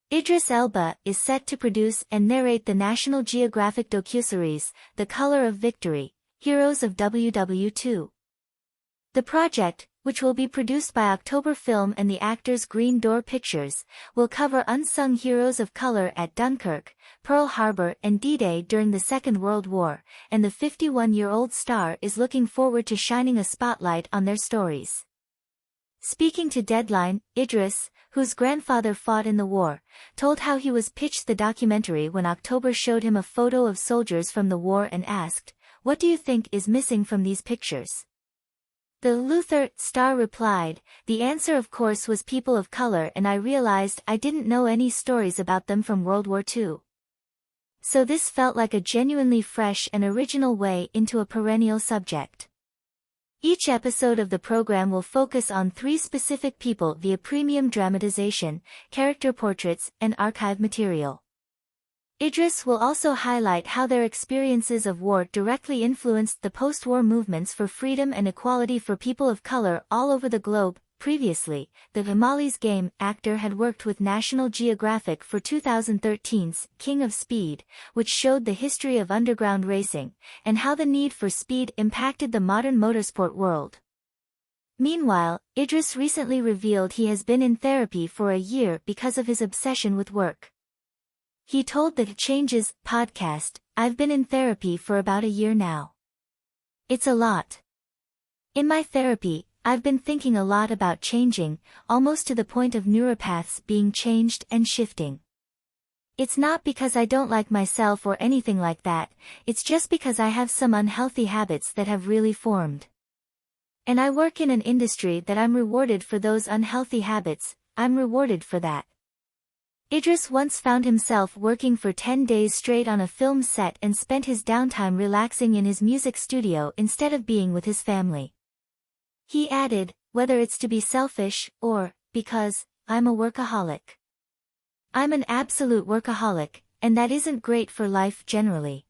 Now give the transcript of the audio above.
Idris Elba is set to produce and narrate the National Geographic docuseries, The Color of Victory, Heroes of WW2. The project, which will be produced by October Film and the actors Green Door Pictures, will cover unsung heroes of color at Dunkirk, Pearl Harbor and D-Day during the Second World War, and the 51-year-old star is looking forward to shining a spotlight on their stories. Speaking to Deadline, Idris, whose grandfather fought in the war, told how he was pitched the documentary when October showed him a photo of soldiers from the war and asked, "What do you think is missing from these pictures?" The Luther star replied, "The answer of course was people of color, and I realized I didn't know any stories about them from World War II. So this felt like a genuinely fresh and original way into a perennial subject." Each episode of the program will focus on 3 specific people via premium dramatization, character portraits, and archive material. Idris will also highlight how their experiences of war directly influenced the post-war movements for freedom and equality for people of color all over the globe. Previously, the Himalay's Game actor had worked with National Geographic for 2013's King of Speed, which showed the history of underground racing, and how the need for speed impacted the modern motorsport world. Meanwhile, Idris recently revealed he has been in therapy for a year because of his obsession with work. He told the Changes podcast, "I've been in therapy for about a year now. It's a lot. In my therapy, I've been thinking a lot about changing, almost to the point of neuropaths being changed and shifting. It's not because I don't like myself or anything like that, it's just because I have some unhealthy habits that have really formed. And I work in an industry that I'm rewarded for those unhealthy habits, I'm rewarded for that." Idris once found himself working for 10 days straight on a film set and spent his downtime relaxing in his music studio instead of being with his family. He added, "Whether it's to be selfish, or, because, I'm a workaholic. I'm an absolute workaholic, and that isn't great for life generally."